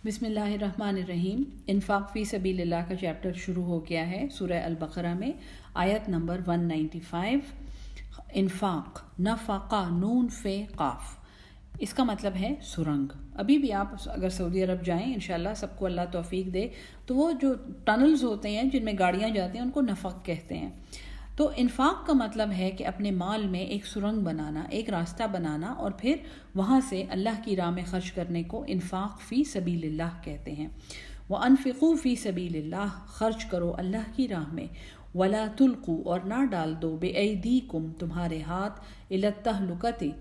بسم اللہ الرحمن الرحیم۔ انفاق فی سبیل اللہ کا چیپٹر شروع ہو گیا ہے سورہ البقرہ میں، آیت نمبر 195۔ انفاق، نفقہ، نون فے قاف، اس کا مطلب ہے سرنگ۔ ابھی بھی آپ اگر سعودی عرب جائیں، انشاءاللہ سب کو اللہ توفیق دے، تو وہ جو ٹنلز ہوتے ہیں جن میں گاڑیاں جاتی ہیں ان کو نفق کہتے ہیں۔ تو انفاق کا مطلب ہے کہ اپنے مال میں ایک سرنگ بنانا، ایک راستہ بنانا، اور پھر وہاں سے اللہ کی راہ میں خرچ کرنے کو انفاق فی سبیل اللہ کہتے ہیں۔ وَأَنفِقُوا فِي سَبِيلِ اللَّهِ، خرچ کرو اللہ کی راہ میں۔ وَلَا تُلْقُوا، اور نہ ڈال دو، بِأَيْدِيكُمْ، تمہارے ہاتھ، إِلَى التَّهْلُكَةِ،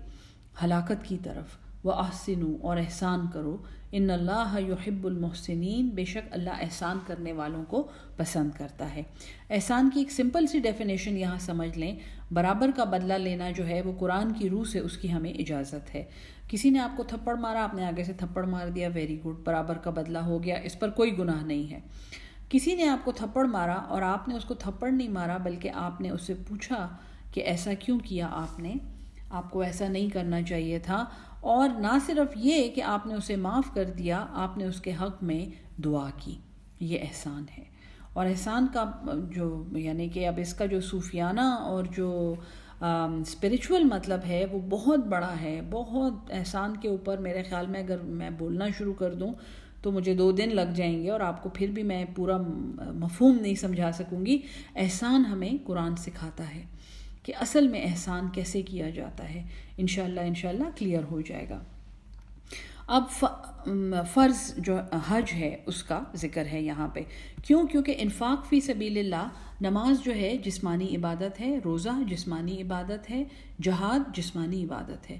ہلاکت کی طرف۔ وَأَحْسِنُوا، اور احسان کرو۔ ان اللہ یحب المحسنین، بے شک اللہ احسان کرنے والوں کو پسند کرتا ہے۔ احسان کی ایک سمپل سی ڈیفینیشن یہاں سمجھ لیں، برابر کا بدلہ لینا جو ہے وہ قرآن کی روح سے اس کی ہمیں اجازت ہے۔ کسی نے آپ کو تھپڑ مارا، آپ نے آگے سے تھپڑ مار دیا، ویری گڈ، برابر کا بدلہ ہو گیا، اس پر کوئی گناہ نہیں ہے۔ کسی نے آپ کو تھپڑ مارا اور آپ نے اس کو تھپڑ نہیں مارا، بلکہ آپ نے اس سے پوچھا کہ ایسا کیوں کیا، آپ کو ایسا نہیں کرنا چاہیے تھا، اور نہ صرف یہ کہ آپ نے اسے معاف کر دیا، آپ نے اس کے حق میں دعا کی، یہ احسان ہے۔ اور احسان کا جو یعنی کہ اب اس کا جو صوفیانہ اور جو اسپریچول مطلب ہے وہ بہت بڑا ہے، بہت۔ احسان کے اوپر میرے خیال میں اگر میں بولنا شروع کر دوں تو مجھے 2 دن لگ جائیں گے، اور آپ کو پھر بھی میں پورا مفہوم نہیں سمجھا سکوں گی۔ احسان ہمیں قرآن سکھاتا ہے کہ اصل میں احسان کیسے کیا جاتا ہے۔ انشاءاللہ کلیئر ہو جائے گا۔ اب فرض جو حج ہے اس کا ذکر ہے یہاں پہ، کیونکہ انفاق فی سبیل اللہ، نماز جو ہے جسمانی عبادت ہے، روزہ جسمانی عبادت ہے، جہاد جسمانی عبادت ہے،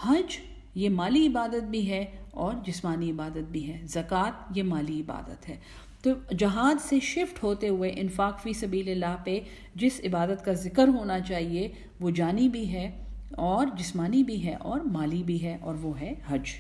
حج یہ مالی عبادت بھی ہے اور جسمانی عبادت بھی ہے، زکوٰۃ یہ مالی عبادت ہے۔ تو جہاد سے شفٹ ہوتے ہوئے انفاق فی سبیل اللہ پہ جس عبادت کا ذکر ہونا چاہیے وہ جانی بھی ہے اور جسمانی بھی ہے اور مالی بھی ہے، اور وہ ہے حج۔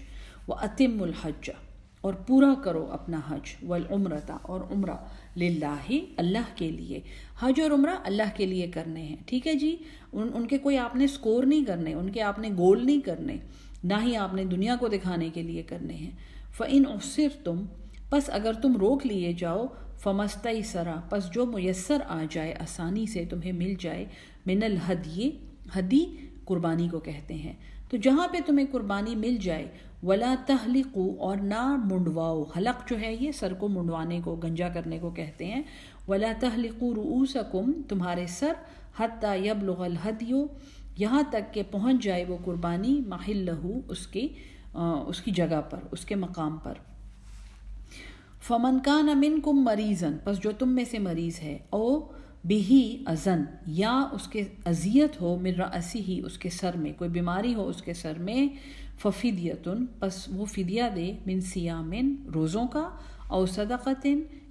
وَأَتِمُّ الْحَجَّ، اور پورا کرو اپنا حج، وَالْعُمْرَةَ، اور عمرہ، للہ، اللہ کے لیے۔ حج اور عمرہ اللہ کے لیے کرنے ہیں، ٹھیک ہے جی۔ ان کے کوئی آپ نے سکور نہیں کرنے، ان کے آپ نے گول نہیں کرنے، نہ ہی آپ نے دنیا کو دکھانے کے لیے کرنے ہیں۔ فَإِنْ عُسِرْتُمْ، پس اگر تم روک لیے جاؤ، فَمَسْتَيْسَرَ، پس جو میسر آ جائے، آسانی سے تمہیں مل جائے، من الہدی، ہدی قربانی کو کہتے ہیں، تو جہاں پہ تمہیں قربانی مل جائے، ولا تحلقوا، اور نہ منڈواؤ، حلق جو ہے یہ سر کو منڈوانے کو، گنجا کرنے کو کہتے ہیں، ولا تحلقوا رؤوسکم، تمہارے سر، حتی یبلغ الہدی، یہاں تک کہ پہنچ جائے وہ قربانی، محلہ، اس کی جگہ پر، اس کے مقام پر۔ فمن کان منکم مریضا، پس جو تم میں سے مریض ہے، او بہی اذن، یا اس کے اذیت ہو، من رأسہ، اس کے سر میں کوئی بیماری ہو اس کے سر میں، ففدیۃ، پس وہ فدیہ دے، من صیام، روزوں کا، او صدقۃ،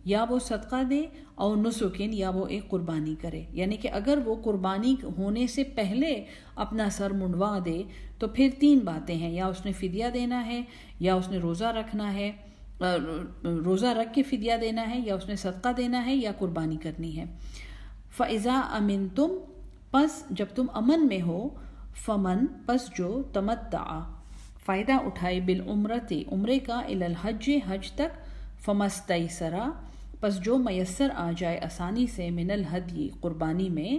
یا وہ صدقہ دے، او نسک، یا وہ ایک قربانی کرے۔ یعنی کہ اگر وہ قربانی ہونے سے پہلے اپنا سر منڈوا دے تو پھر 3 باتیں ہیں، یا اس نے فدیہ دینا ہے، یا اس نے روزہ رکھنا ہے، روزہ رکھ کے فدیہ دینا ہے، یا اس نے صدقہ دینا ہے، یا قربانی کرنی ہے۔ فَإِذَا أَمِنْتُمْ، پس جب تم امن میں ہو، فمن، پس جو، تمتع، فائدہ اٹھائے، بالعمرۃ، عمرے کا، الی الحج، حج تک، فمستیسر، پس جو میسر آ جائے آسانی سے، من الہدی، قربانی میں،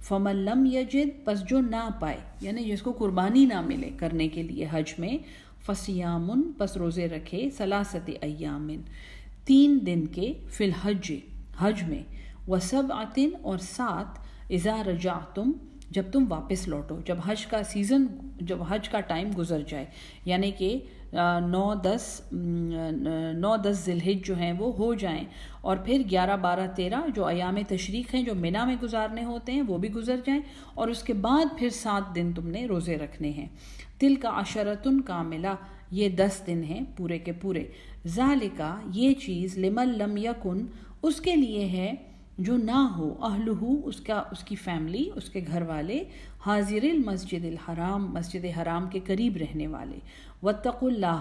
فمن لم یجد، پس جو نہ پائے، یعنی جس کو قربانی نہ ملے کرنے کے لیے حج میں، فصیام، پس روزے رکھے، 3 ایام، 3 دن کے، فی الحج، حج میں، و7، اور 7، اذا رجعتم، جب تم واپس لوٹو، جب حج کا سیزن، جب حج کا ٹائم گزر جائے، یعنی کہ 9-10 ذی الحج جو ہیں وہ ہو جائیں، اور پھر 11، 12، 13 جو ایام تشریق ہیں جو منی میں گزارنے ہوتے ہیں وہ بھی گزر جائیں، اور اس کے بعد پھر 7 دن تم نے روزے رکھنے ہیں۔ تلک عشرۃ کاملہ، یہ 10 دن ہیں پورے کے پورے۔ ذالک، یہ چیز، لمن لم یکن، اس کے لیے ہے جو نہ ہو، اہلہ، اس کی فیملی، اس کے گھر والے، حاضر المسجد الحرام، مسجد حرام کے قریب رہنے والے، واتقوا اللہ،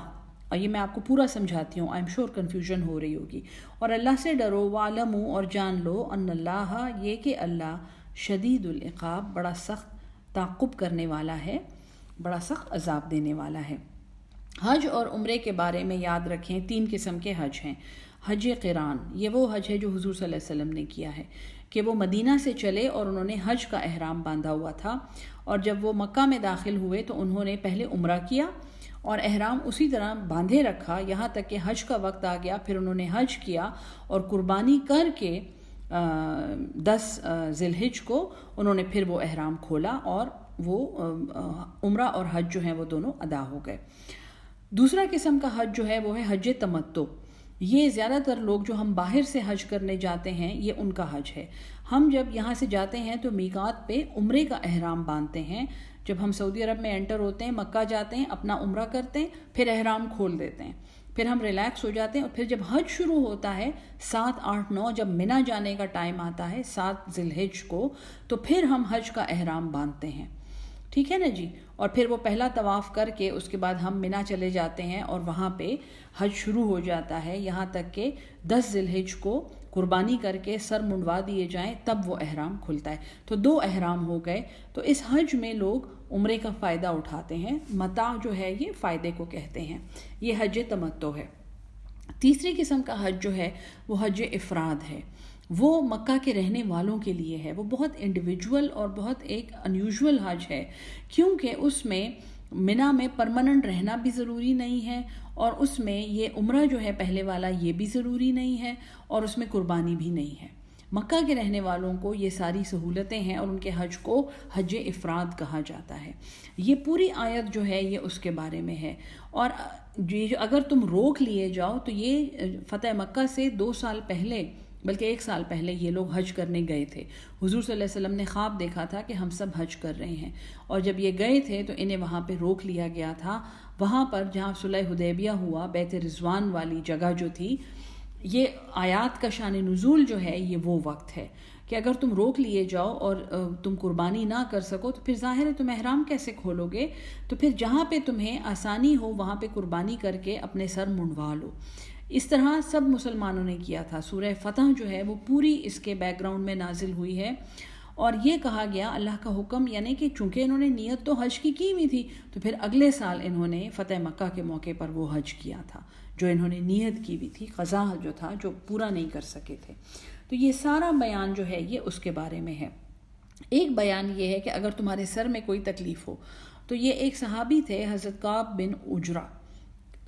اور یہ میں آپ کو پورا سمجھاتی ہوں، آئی ایم شور کنفیوژن ہو رہی ہوگی، اور اللہ سے ڈرو، وَاعْلَمُوا، اور جان لو، ان اللہ، یہ کہ اللہ، شدید العقاب، بڑا سخت تعاقب کرنے والا ہے، بڑا سخت عذاب دینے والا ہے۔ حج اور عمرے کے بارے میں یاد رکھیں 3 قسم کے حج ہیں۔ حج قران، یہ وہ حج ہے جو حضور صلی اللہ علیہ وسلم نے کیا ہے کہ وہ مدینہ سے چلے اور انہوں نے حج کا احرام باندھا ہوا تھا، اور جب وہ مکہ میں داخل ہوئے تو انہوں نے پہلے عمرہ کیا اور احرام اسی طرح باندھے رکھا یہاں تک کہ حج کا وقت آ گیا، پھر انہوں نے حج کیا اور قربانی کر کے 10 ذی الحج کو انہوں نے پھر وہ احرام کھولا اور وہ عمرہ اور حج جو ہیں وہ دونوں ادا ہو گئے۔ دوسرا قسم کا حج جو ہے وہ ہے حج تمتع۔ یہ زیادہ تر لوگ جو ہم باہر سے حج کرنے جاتے ہیں یہ ان کا حج ہے۔ ہم جب یہاں سے جاتے ہیں تو میقات پہ عمرے کا احرام باندھتے ہیں، جب ہم سعودی عرب میں انٹر ہوتے ہیں، مکہ جاتے ہیں، اپنا عمرہ کرتے ہیں، پھر احرام کھول دیتے ہیں، پھر ہم ریلیکس ہو جاتے ہیں، اور پھر جب حج شروع ہوتا ہے 7، 8، 9 جب منی جانے کا ٹائم آتا ہے 7 ذی الحج کو، تو پھر ہم حج کا احرام باندھتے ہیں، ٹھیک ہے نا جی۔ اور پھر وہ پہلا طواف کر کے اس کے بعد ہم منی چلے جاتے ہیں اور وہاں پہ حج شروع ہو جاتا ہے یہاں تک کہ 10 ذی الحج کو قربانی کر کے سر منڈوا دیے جائیں تب وہ احرام کھلتا ہے۔ تو 2 احرام ہو گئے۔ تو اس حج میں لوگ عمرے کا فائدہ اٹھاتے ہیں، متاع جو ہے یہ فائدے کو کہتے ہیں، یہ حج تمتع ہے۔ تیسری قسم کا حج جو ہے وہ حج افراد ہے، وہ مکہ کے رہنے والوں کے لیے ہے، وہ بہت انڈیویجول اور بہت ایک انیوژول حج ہے، کیونکہ اس میں منی میں پرماننٹ رہنا بھی ضروری نہیں ہے، اور اس میں یہ عمرہ جو ہے پہلے والا یہ بھی ضروری نہیں ہے، اور اس میں قربانی بھی نہیں ہے۔ مکہ کے رہنے والوں کو یہ ساری سہولتیں ہیں اور ان کے حج کو حج افراد کہا جاتا ہے۔ یہ پوری آیت جو ہے یہ اس کے بارے میں ہے، اور اگر تم روک لیے جاؤ تو یہ فتح مکہ سے 2 سال پہلے بلکہ 1 سال پہلے یہ لوگ حج کرنے گئے تھے۔ حضور صلی اللہ علیہ وسلم نے خواب دیکھا تھا کہ ہم سب حج کر رہے ہیں، اور جب یہ گئے تھے تو انہیں وہاں پہ روک لیا گیا تھا۔ وہاں پر جہاں صلح حدیبیہ ہوا، بیت رضوان والی جگہ جو تھی، یہ آیات کا شان نزول جو ہے یہ وہ وقت ہے کہ اگر تم روک لیے جاؤ اور تم قربانی نہ کر سکو تو پھر ظاہر ہے تم احرام کیسے کھولو گے، تو پھر جہاں پہ تمہیں آسانی ہو وہاں پہ قربانی کر کے اپنے سر منڈوا لو۔ اس طرح سب مسلمانوں نے کیا تھا۔ سورہ فتح جو ہے وہ پوری اس کے بیک گراؤنڈ میں نازل ہوئی ہے، اور یہ کہا گیا اللہ کا حکم، یعنی کہ چونکہ انہوں نے نیت تو حج کی ہوئی تھی تو پھر اگلے سال انہوں نے فتح مکہ کے موقع پر وہ حج کیا تھا جو انہوں نے نیت کی ہوئی تھی، قضا جو تھا جو پورا نہیں کر سکے تھے۔ تو یہ سارا بیان جو ہے یہ اس کے بارے میں ہے۔ ایک بیان یہ ہے کہ اگر تمہارے سر میں کوئی تکلیف ہو، تو یہ ایک صحابی تھے حضرت کعب بن عجرہ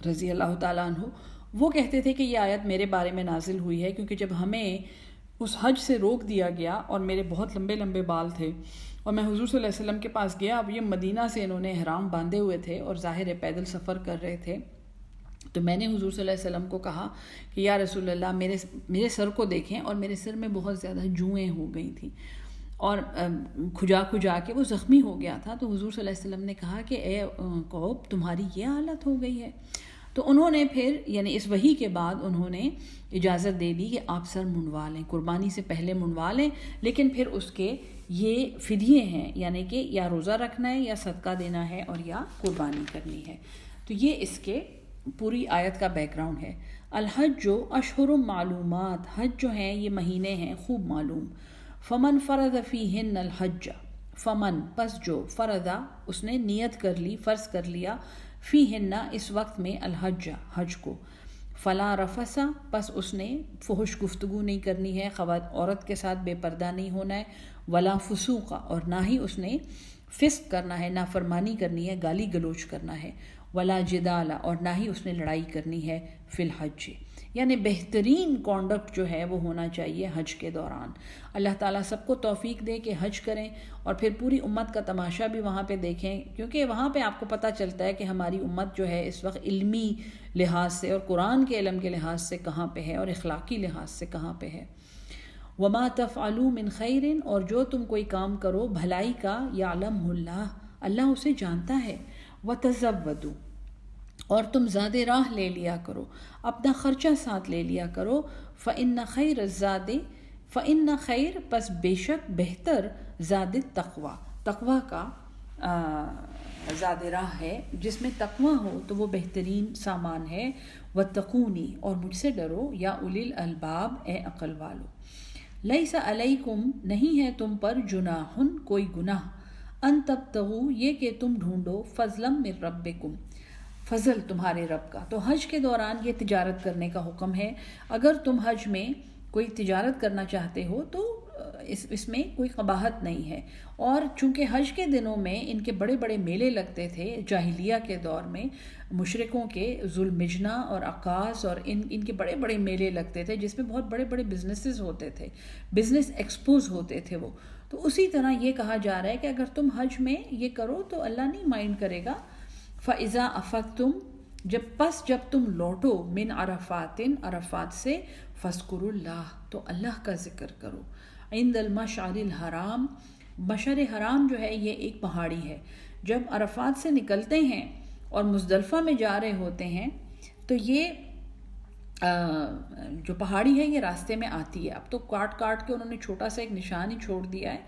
رضی اللہ تعالیٰ عنہ، وہ کہتے تھے کہ یہ آیت میرے بارے میں نازل ہوئی ہے کیونکہ جب ہمیں اس حج سے روک دیا گیا اور میرے بہت لمبے لمبے بال تھے اور میں حضور صلی اللہ علیہ وسلم کے پاس گیا، اب یہ مدینہ سے انہوں نے احرام باندھے ہوئے تھے اور ظاہر ہے پیدل سفر کر رہے تھے، تو میں نے حضور صلی اللہ علیہ وسلم کو کہا کہ یا رسول اللہ میرے سر کو دیکھیں، اور میرے سر میں بہت زیادہ جوئیں ہو گئی تھیں اور کھجا کے وہ زخمی ہو گیا تھا۔ تو حضور صلی اللہ علیہ وسلم نے کہا کہ اے قعب تمہاری یہ حالت ہو گئی ہے؟ تو انہوں نے پھر یعنی اس وحی کے بعد انہوں نے اجازت دے دی کہ آپ سر منڈوا لیں، قربانی سے پہلے منڈوا لیں، لیکن پھر اس کے یہ فدیے ہیں، یعنی کہ یا روزہ رکھنا ہے یا صدقہ دینا ہے اور یا قربانی کرنی ہے۔ تو یہ اس کے پوری آیت کا بیک گراؤنڈ ہے۔ الحج جو اشہر معلومات، حج جو ہیں یہ مہینے ہیں خوب معلوم۔ فمن فرض فیہن الحج، فمن پس جو فرضا اس نے نیت کر لی، فرض کر لیا، فیہن اس وقت میں الحج حج کو، فلا رفسا پس اس نے فحش گفتگو نہیں کرنی ہے، عورت کے ساتھ بے پردہ نہیں ہونا ہے، ولا فسوقا اور نہ ہی اس نے فسق کرنا ہے، نافرمانی کرنی ہے، گالی گلوچ کرنا ہے، ولا جدالا اور نہ ہی اس نے لڑائی کرنی ہے، فی الحج یعنی بہترین کانڈکٹ جو ہے وہ ہونا چاہیے حج کے دوران۔ اللہ تعالیٰ سب کو توفیق دے کہ حج کریں اور پھر پوری امت کا تماشا بھی وہاں پہ دیکھیں، کیونکہ وہاں پہ آپ کو پتہ چلتا ہے کہ ہماری امت جو ہے اس وقت علمی لحاظ سے اور قرآن کے علم کے لحاظ سے کہاں پہ ہے اور اخلاقی لحاظ سے کہاں پہ ہے۔ وما تفعلوا من خیر اور جو تم کوئی کام کرو بھلائی کا، یعلمہ اللہ اللہ اسے جانتا ہے، وتزودوا اور تم زاد راہ لے لیا کرو، اپنا خرچہ ساتھ لے لیا کرو، فإن خیر الزاد فإن خیر پس بے شک بہتر زاد التقوی تقوی کا زاد راہ ہے، جس میں تقوی ہو تو وہ بہترین سامان ہے، واتقونی اور مجھ سے ڈرو، یا اولی الالباب اے عقل والو، لیس علیکم نہیں ہے تم پر جناح کوئی گناہ، ان تبتغوا یہ کہ تم ڈھونڈو فضلا من ربکم فضل تمہارے رب کا. تو حج کے دوران یہ تجارت کرنے کا حکم ہے. اگر تم حج میں کوئی تجارت کرنا چاہتے ہو تو اس میں کوئی قباحت نہیں ہے. اور چونکہ حج کے دنوں میں ان کے بڑے بڑے میلے لگتے تھے جاہلیہ کے دور میں، مشرکوں کے ذوالمجنہ اور عکاظ اور ان کے بڑے بڑے میلے لگتے تھے جس میں بہت بڑے بڑے بزنسز ہوتے تھے، بزنس ایکسپوز ہوتے تھے وہ. تو اسی طرح یہ کہا جا رہا ہے کہ اگر تم حج میں یہ کرو تو اللہ نہیں مائنڈ کرے گا. فَإِذَا أَفَضْتُمْ جب تم لوٹو من عرفات سے، فَاذْكُرُوا اللَّهَ تو اللہ کا ذکر کرو. عند المشعر الحرام، مشعر حرام جو ہے یہ ایک پہاڑی ہے. جب عرفات سے نکلتے ہیں اور مزدلفہ میں جا رہے ہوتے ہیں تو یہ جو پہاڑی ہے یہ راستے میں آتی ہے. اب تو کاٹ کے انہوں نے چھوٹا سا ایک نشان ہی چھوڑ دیا ہے،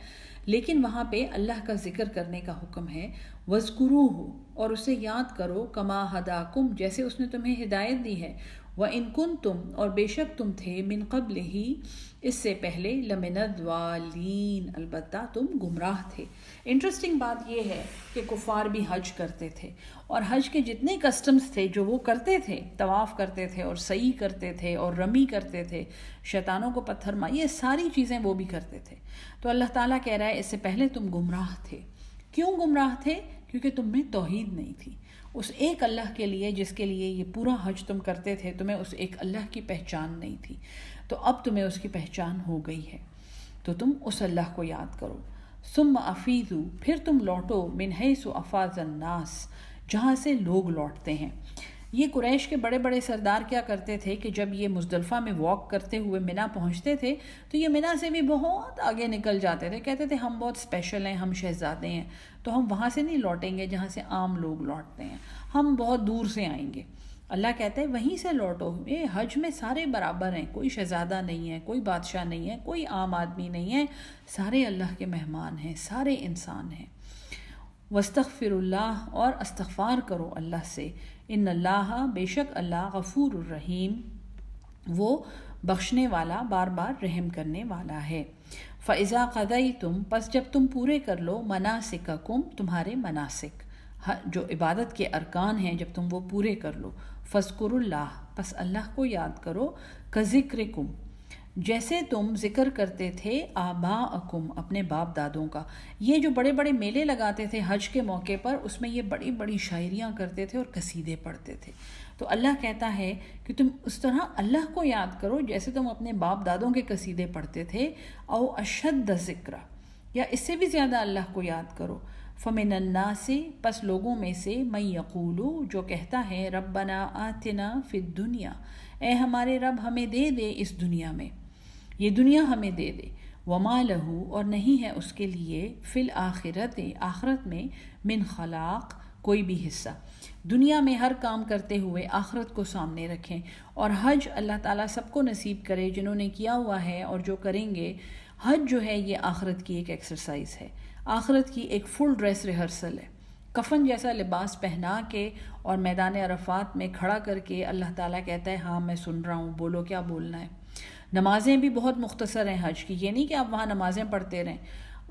لیکن وہاں پہ اللہ کا ذکر کرنے کا حکم ہے. وَاذْكُرُوهُ اور اسے یاد کرو، کما ہداکم جیسے اس نے تمہیں ہدایت دی ہے. وَإِن كُنتُمْ اور بے شک تم تھے، من قبل ہی اس سے پہلے، لَمِنَ الضَّالِّينَ البتہ تم گمراہ تھے. انٹرسٹنگ بات یہ ہے کہ کفار بھی حج کرتے تھے، اور حج کے جتنے کسٹمز تھے جو وہ کرتے تھے، طواف کرتے تھے اور سعی کرتے تھے اور رمی کرتے تھے، شیطانوں کو پتھر یہ ساری چیزیں وہ بھی کرتے تھے. تو اللہ تعالیٰ کہہ رہا ہے اس سے پہلے تم گمراہ تھے. کیوں گمراہ تھے؟ کیونکہ تم میں توحید نہیں تھی. اس ایک اللہ کے لیے جس کے لیے یہ پورا حج تم کرتے تھے، تمہیں اس ایک اللہ کی پہچان نہیں تھی. تو اب تمہیں اس کی پہچان ہو گئی ہے، تو تم اس اللہ کو یاد کرو. ثم افیضوا پھر تم لوٹو، من حیث افاض الناس جہاں سے لوگ لوٹتے ہیں. یہ قریش کے بڑے بڑے سردار کیا کرتے تھے کہ جب یہ مزدلفہ میں واک کرتے ہوئے منا پہنچتے تھے تو یہ منا سے بھی بہت آگے نکل جاتے تھے. کہتے تھے ہم بہت اسپیشل ہیں، ہم شہزادے ہیں، تو ہم وہاں سے نہیں لوٹیں گے جہاں سے عام لوگ لوٹتے ہیں، ہم بہت دور سے آئیں گے. اللہ کہتا ہے وہیں سے لوٹو. حج میں سارے برابر ہیں، کوئی شہزادہ نہیں ہے، کوئی بادشاہ نہیں ہے، کوئی عام آدمی نہیں ہے، سارے اللہ کے مہمان ہیں، سارے انسان ہیں. واستغفر اللہ اور استغفار کرو اللہ سے. ان اللہ بے شک اللہ غفور الرحیم وہ بخشنے والا، بار بار رحم کرنے والا ہے. فَإِذَا قَضَيْتُمْ پس جب تم پورے کر لو، مناسککم تمہارے مناسک جو عبادت کے ارکان ہیں، جب تم وہ پورے کر لو، فَاذْكُرُوا اللہ پس اللہ کو یاد کرو، کَذِکْرِکُم جیسے تم ذکر کرتے تھے، آباءکم اپنے باپ دادوں کا. یہ جو بڑے بڑے میلے لگاتے تھے حج کے موقع پر، اس میں یہ بڑی بڑی شاعریاں کرتے تھے اور قصیدے پڑھتے تھے. تو اللہ کہتا ہے کہ تم اس طرح اللہ کو یاد کرو جیسے تم اپنے باپ دادوں کے قصیدے پڑھتے تھے. او اشد ذکر یا اس سے بھی زیادہ اللہ کو یاد کرو. فمن الناس پس لوگوں میں سے، من یقول جو کہتا ہے، ربنا آتنا فی الدنیا اے ہمارے رب ہمیں دے دے اس دنیا میں، یہ دنیا ہمیں دے دے. وما لہو اور نہیں ہے اس کے لیے، فی الآخرت آخرت میں، من خلاق کوئی بھی حصہ. دنیا میں ہر کام کرتے ہوئے آخرت کو سامنے رکھیں. اور حج اللہ تعالیٰ سب کو نصیب کرے جنہوں نے کیا ہوا ہے اور جو کریں گے. حج جو ہے یہ آخرت کی ایک ایکسرسائز ہے، آخرت کی ایک فل ڈریس ریہرسل ہے. کفن جیسا لباس پہنا کے اور میدان عرفات میں کھڑا کر کے اللہ تعالیٰ کہتا ہے ہاں میں سن رہا ہوں، بولو کیا بولنا ہے. نمازیں بھی بہت مختصر ہیں حج کی، یہ نہیں کہ آپ وہاں نمازیں پڑھتے رہیں.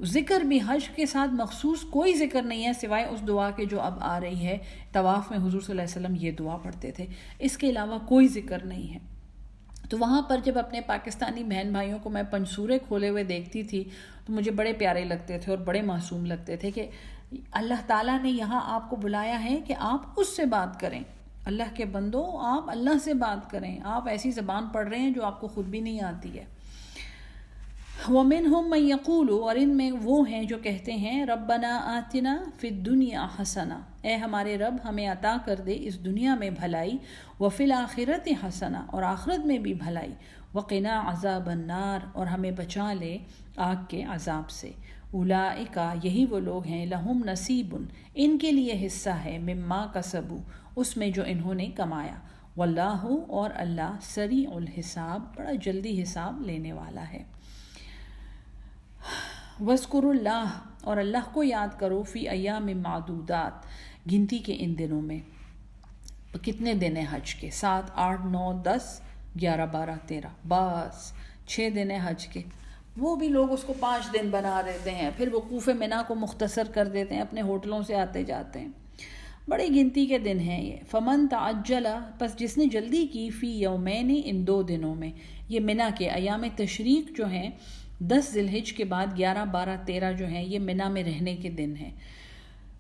ذکر بھی حج کے ساتھ مخصوص کوئی ذکر نہیں ہے سوائے اس دعا کے جو اب آ رہی ہے. طواف میں حضور صلی اللہ علیہ وسلم یہ دعا پڑھتے تھے، اس کے علاوہ کوئی ذکر نہیں ہے. تو وہاں پر جب اپنے پاکستانی بہن بھائیوں کو میں پنجسورے کھولے ہوئے دیکھتی تھی تو مجھے بڑے پیارے لگتے تھے اور بڑے معصوم لگتے تھے کہ اللہ تعالیٰ نے یہاں آپ کو بلایا ہے کہ آپ اس سے بات کریں. اللہ کے بندو آپ اللہ سے بات کریں، آپ ایسی زبان پڑھ رہے ہیں جو آپ کو خود بھی نہیں آتی ہے. وَمِنْهُمْ مَنْ يَقُولُ اور ان میں وہ ہیں جو کہتے ہیں، ربنا آتنا فی الدنیا حسنہ اے ہمارے رب ہمیں عطا کر دے اس دنیا میں بھلائی، وفی الآخرت حسنہ اور آخرت میں بھی بھلائی، وقنا عذاب النار اور ہمیں بچا لے آگ کے عذاب سے. اولئک یہی وہ لوگ ہیں، لہم نصیب ان کے لیے حصہ ہے، مما کسبوا اس میں جو انہوں نے کمایا. واللہ اور اللہ سریع الحساب بڑا جلدی حساب لینے والا ہے. وَاذْكُرُوا اللہ اور اللہ کو یاد کرو، فی ایام معدودات گنتی کے ان دنوں میں. کتنے دن ہیں حج کے؟ 7 8 9 10 11 12 13 بس 6 دن ہیں حج کے. وہ بھی لوگ اس کو 5 دن بنا دیتے ہیں، پھر وقوف منا کو مختصر کر دیتے ہیں، اپنے ہوٹلوں سے آتے جاتے ہیں. بڑی گنتی کے دن ہیں یہ. فمن تعجل، پس جس نے جلدی کی، فی یومین، ان 2 دنوں میں. یہ منی کے ایام تشریق جو ہیں 10 ذی الحج کے بعد 11، 12، 13 جو ہیں یہ منی میں رہنے کے دن ہیں.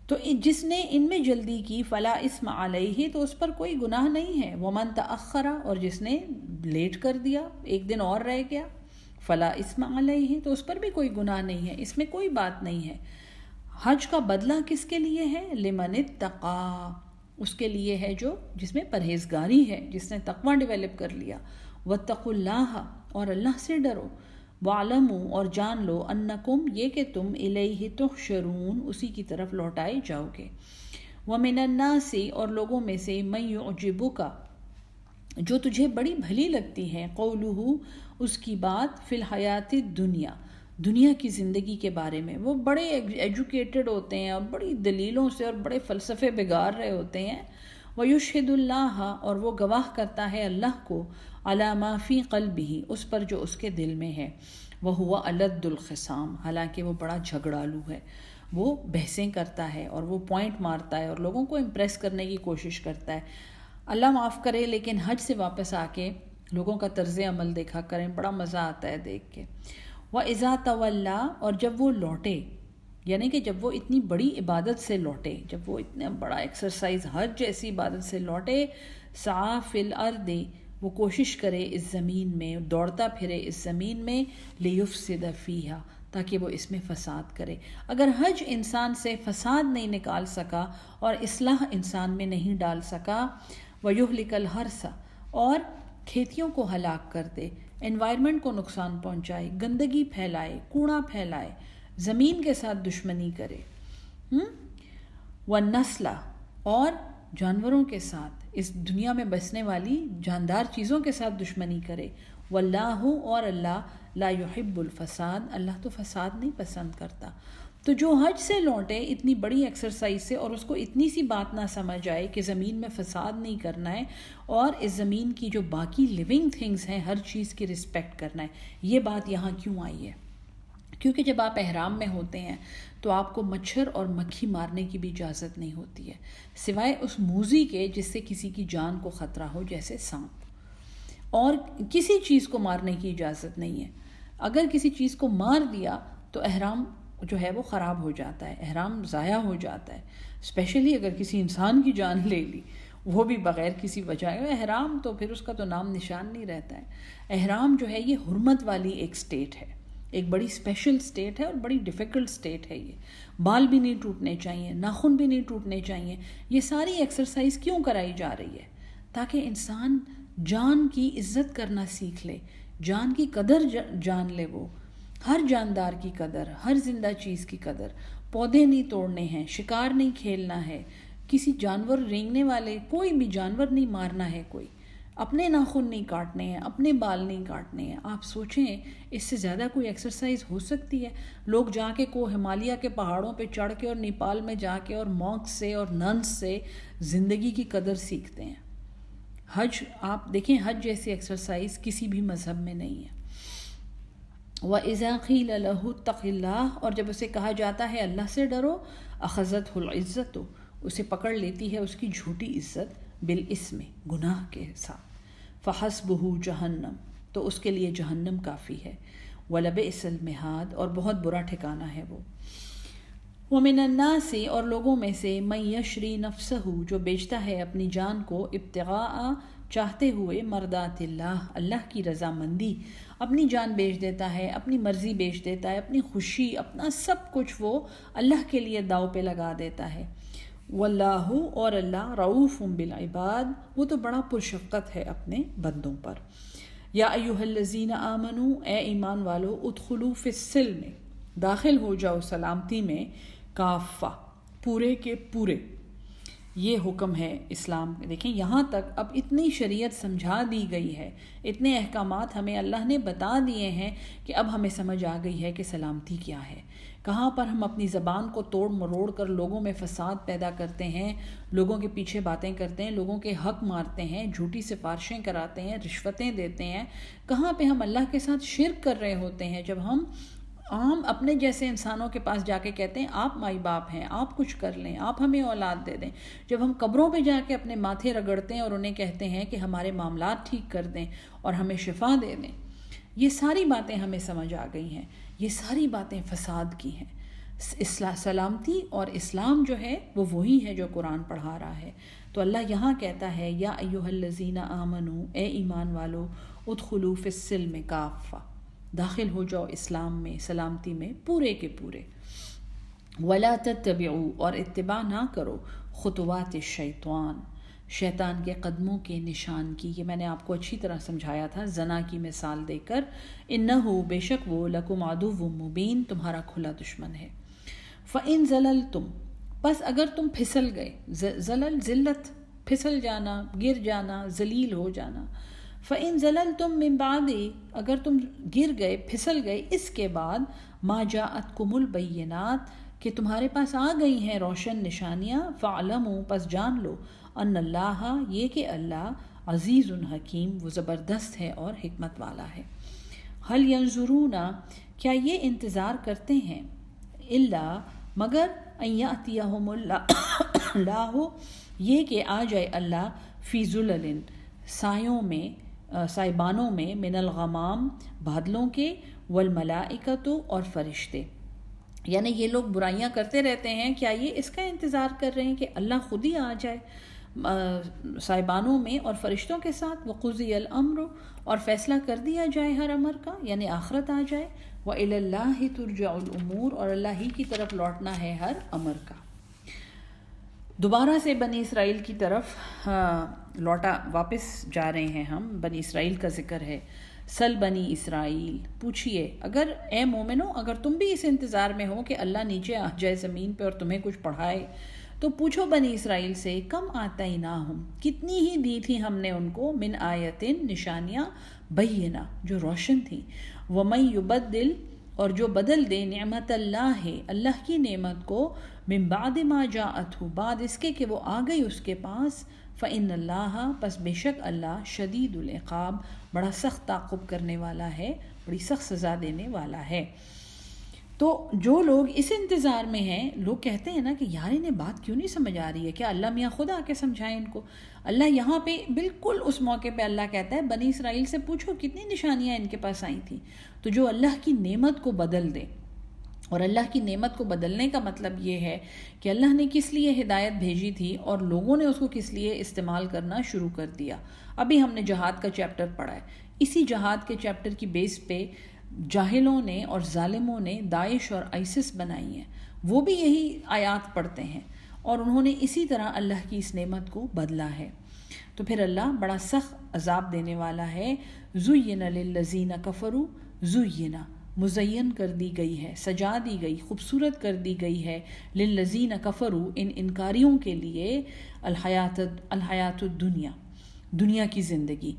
تو جس نے ان میں جلدی کی، فلا اسم علیہ، تو اس پر کوئی گناہ نہیں ہے. ومن تأخر، اور جس نے لیٹ کر دیا، 1 دن اور رہ گیا، فلا اسم علیہ، تو اس پر بھی کوئی گناہ نہیں ہے، اس میں کوئی بات نہیں ہے. حج کا بدلہ کس کے لیے ہے؟ لمن اتقا، اس کے لیے ہے جو جس میں پرہیزگاری ہے، جس نے تقوی ڈیولپ کر لیا. واتقوا اللہ، اور اللہ سے ڈرو. وَاعْلَمُوا، اور جان لو، انکم، یہ کہ تم، الیہ تحشرون، اسی کی طرف لوٹائے جاؤ گے. وَمِنَ النَّاسِ، اور لوگوں میں سے، مَن يُعْجِبُكَ، جو تجھے بڑی بھلی لگتی ہے، قولہ، اس کی بات، فی الحیات الدنیا، دنیا کی زندگی کے بارے میں. وہ بڑے ایجوکیٹڈ ہوتے ہیں اور بڑی دلیلوں سے اور بڑے فلسفے بگار رہے ہوتے ہیں. وَيُشْهِدُ اللَّهَ، اور وہ گواہ کرتا ہے اللہ کو، عَلَى مَا فِي قَلْبِهِ، اس پر جو اس کے دل میں ہے. وَهُوَ أَلَدُّ الْخِصَامِ، حالانکہ وہ بڑا جھگڑالو ہے، وہ بحثیں کرتا ہے اور وہ پوائنٹ مارتا ہے اور لوگوں کو امپریس کرنے کی کوشش کرتا ہے. اللہ معاف کرے، لیکن حج سے واپس آ کے لوگوں کا طرز عمل دیکھا کریں، بڑا مزہ آتا ہے دیکھ کے. وَإِذَا تَوَلَّا، اور جب وہ لوٹے، یعنی کہ جب وہ اتنی بڑی عبادت سے لوٹے، جب وہ اتنا بڑا ایکسرسائز حج جیسی عبادت سے لوٹے، سعی فی الارض، وہ کوشش کرے اس زمین میں، دوڑتا پھرے اس زمین میں، لیفسد فیہا، تاکہ وہ اس میں فساد کرے. اگر حج انسان سے فساد نہیں نکال سکا اور اصلاح انسان میں نہیں ڈال سکا، ویہلک الحرث، اور کھیتیوں کو ہلاک کر دے، انوائرمنٹ کو نقصان پہنچائے، گندگی پھیلائے، کوڑا پھیلائے، زمین کے ساتھ دشمنی کرے، والنسل، اور جانوروں کے ساتھ، اس دنیا میں بسنے والی جاندار چیزوں کے ساتھ دشمنی کرے. واللہ، اور اللہ، لا يحب الفساد، اللہ تو فساد نہیں پسند کرتا. تو جو حج سے لوٹے اتنی بڑی ایکسرسائز سے اور اس کو اتنی سی بات نہ سمجھ آئے کہ زمین میں فساد نہیں کرنا ہے اور اس زمین کی جو باقی لیونگ تھنگز ہیں ہر چیز کی رسپیکٹ کرنا ہے، یہ بات یہاں کیوں آئی ہے؟ کیونکہ جب آپ احرام میں ہوتے ہیں تو آپ کو مچھر اور مکھی مارنے کی بھی اجازت نہیں ہوتی ہے، سوائے اس موذی کے جس سے کسی کی جان کو خطرہ ہو، جیسے سانپ. اور کسی چیز کو مارنے کی اجازت نہیں ہے. اگر کسی چیز کو مار دیا تو احرام جو ہے وہ خراب ہو جاتا ہے، احرام ضائع ہو جاتا ہے. اسپیشلی اگر کسی انسان کی جان لے لی، وہ بھی بغیر کسی وجہ، احرام تو پھر اس کا تو نام نشان نہیں رہتا ہے. احرام جو ہے یہ حرمت والی ایک سٹیٹ ہے، ایک بڑی اسپیشل سٹیٹ ہے اور بڑی ڈیفیکلٹ سٹیٹ ہے. یہ بال بھی نہیں ٹوٹنے چاہیے، ناخن بھی نہیں ٹوٹنے چاہیے. یہ ساری ایکسرسائز کیوں کرائی جا رہی ہے؟ تاکہ انسان جان کی عزت کرنا سیکھ لے، جان کی قدر جان لے. وہ ہر جاندار کی قدر، ہر زندہ چیز کی قدر. پودے نہیں توڑنے ہیں، شکار نہیں کھیلنا ہے، کسی جانور رینگنے والے کوئی بھی جانور نہیں مارنا ہے، کوئی اپنے ناخن نہیں کاٹنے ہیں، اپنے بال نہیں کاٹنے ہیں. آپ سوچیں اس سے زیادہ کوئی ایکسرسائز ہو سکتی ہے؟ لوگ جا کے ہمالیہ کے پہاڑوں پہ چڑھ کے اور نیپال میں جا کے اور مونکس سے اور ننس سے زندگی کی قدر سیکھتے ہیں. حج آپ دیکھیں، حج جیسی ایکسرسائز کسی بھی مذہب میں نہیں ہے. وَإِذَا قِيلَ لَهُ اتَّقِ اللَّهَ، اور جب اسے کہا جاتا ہے اللہ سے ڈرو، أَخَذَتْهُ الْعِزَّةُ، اسے پکڑ لیتی ہے اس کی جھوٹی عزت، بالاسم، گناہ کے ساتھ. فَحَسْبُهُ جہنم، تو اس کے لیے جہنم کافی ہے. وَلَبِئْسَ الْمِہَادُ، اور بہت برا ٹھکانہ ہے وہ. وَمِنَ النَّاسِ، اور لوگوں میں سے، مَن يَشْرِي نَفْسَهُ، جو بیچتا ہے اپنی جان کو، ابتغاء، چاہتے ہوئے، مرضات اللہ، اللہ کی رضامندی، اپنی جان بیچ دیتا ہے، اپنی مرضی بیچ دیتا ہے، اپنی خوشی، اپنا سب کچھ وہ اللہ کے لیے داؤ پہ لگا دیتا ہے. واللہ، اور اللہ، رؤوف بالعباد، وہ تو بڑا پرشفقت ہے اپنے بندوں پر. یا ایھا الذین آمنوا، اے ایمان والو، ادخلوا فی السلم، داخل ہو جاؤ سلامتی میں، کافہ، پورے کے پورے. یہ حکم ہے اسلام. دیکھیں یہاں تک اب اتنی شریعت سمجھا دی گئی ہے، اتنے احکامات ہمیں اللہ نے بتا دیے ہیں کہ اب ہمیں سمجھ آ گئی ہے کہ سلامتی کیا ہے. کہاں پر ہم اپنی زبان کو توڑ مروڑ کر لوگوں میں فساد پیدا کرتے ہیں، لوگوں کے پیچھے باتیں کرتے ہیں، لوگوں کے حق مارتے ہیں، جھوٹی سفارشیں کراتے ہیں، رشوتیں دیتے ہیں. کہاں پہ ہم اللہ کے ساتھ شرک کر رہے ہوتے ہیں، جب ہم عام اپنے جیسے انسانوں کے پاس جا کے کہتے ہیں آپ مائی باپ ہیں، آپ کچھ کر لیں، آپ ہمیں اولاد دے دیں۔ جب ہم قبروں پہ جا کے اپنے ماتھے رگڑتے ہیں اور انہیں کہتے ہیں کہ ہمارے معاملات ٹھیک کر دیں اور ہمیں شفا دے دیں، یہ ساری باتیں ہمیں سمجھ آ گئی ہیں، یہ ساری باتیں فساد کی ہیں۔ سلامتی اور اسلام جو ہے وہ وہی ہے جو قرآن پڑھا رہا ہے۔ تو اللہ یہاں کہتا ہے یا ایھا الذین آمنو، اے ایمان والو، ادخلوا فی السلم کافہ، داخل ہو جاؤ اسلام میں، سلامتی میں پورے کے پورے۔ ولا تتبعوا، اور اتباع نہ کرو، خطوات الشیطان، شیطان کے قدموں کے نشان کی۔ یہ میں نے آپ کو اچھی طرح سمجھایا تھا زنا کی مثال دے کر۔ انہ، بے شک وہ، لکم عدو مبین، تمہارا کھلا دشمن ہے۔ فَإِن زَلَلْتُمْ، پس اگر تم پھسل گئے، زلل ذلت، پھسل جانا، گر جانا، ذلیل ہو جانا۔ فَإِن زَلَلْتُمْ مِن بَعْدِ، اگر تم گر گئے، پھسل گئے اس کے بعد، مَا جَاءَتْكُمُ الْبَيِّنَاتُ، کہ تمہارے پاس آ گئی ہیں روشن نشانیاں، فَاعْلَمُوا، پس جان لو، ان اللہ، یہ کہ اللہ عزیز حکیم، وہ زبردست ہے اور حکمت والا ہے۔ هل ينظرون، کیا یہ انتظار کرتے ہیں، الا، مگر، ان یأتیہم اللہ، یہ کہ آ جائے اللہ، فی ظلل، سایوں میں، سائبانوں میں، من الغمام، بادلوں کے، والملائکۃ، اور فرشتے۔ یعنی یہ لوگ برائیاں کرتے رہتے ہیں، کیا یہ اس کا انتظار کر رہے ہیں کہ اللہ خود ہی آ جائے سائبانوں میں اور فرشتوں کے ساتھ، وقضی الامر، اور فیصلہ کر دیا جائے ہر امر کا، یعنی آخرت آ جائے، وإلی اللہ ترجع الامور، اور اللہ ہی کی طرف لوٹنا ہے ہر امر کا۔ دوبارہ سے بنی اسرائیل کی طرف واپس جا رہے ہیں ہم، بنی اسرائیل کا ذکر ہے۔ سل بنی اسرائیل، پوچھئے، اگر اے مومنو، اگر تم بھی اس انتظار میں ہو کہ اللہ نیچے آ جائے زمین پہ اور تمہیں کچھ پڑھائے، تو پوچھو بنی اسرائیل سے، کم آتیناہم، کتنی ہی دی تھی ہم نے ان کو، من آیتن، نشانیاں، بینہ، جو روشن تھیں، ومن یبدل، اور جو بدل دے، نعمت اللہ، اللہ کی نعمت کو، من بعد ما جاءتہ، بعد اس کے کہ وہ آ گئی اس کے پاس، فإن اللہ، پس بے شک اللہ، شدید العقاب، بڑا سخت تعاقب کرنے والا ہے، بڑی سخت سزا دینے والا ہے۔ تو جو لوگ اس انتظار میں ہیں، لوگ کہتے ہیں نا کہ یار انہیں بات کیوں نہیں سمجھ آ رہی ہے، کیا اللہ میاں خود آ کے سمجھائیں ان کو؟ اللہ یہاں پہ بالکل اس موقع پہ اللہ کہتا ہے بنی اسرائیل سے پوچھو کتنی نشانیاں ان کے پاس آئی تھیں۔ تو جو اللہ کی نعمت کو بدل دے، اور اللہ کی نعمت کو بدلنے کا مطلب یہ ہے کہ اللہ نے کس لیے ہدایت بھیجی تھی اور لوگوں نے اس کو کس لیے استعمال کرنا شروع کر دیا۔ ابھی ہم نے جہاد کا چیپٹر پڑھا ہے، اسی جہاد کے چیپٹر کی بیس پہ جاہلوں نے اور ظالموں نے داعش اور آئسس بنائی ہیں، وہ بھی یہی آیات پڑھتے ہیں اور انہوں نے اسی طرح اللہ کی اس نعمت کو بدلا ہے۔ تو پھر اللہ بڑا سخت عذاب دینے والا ہے۔ زُیِّنَ لِلَّذِینَ کَفَرُوا، زُیِّنَ، مزین کر دی گئی ہے، سجا دی گئی، خوبصورت کر دی گئی ہے، للذین کفروا، ان انکاریوں کے لیے، الحیات الدنیا، دنیا کی زندگی۔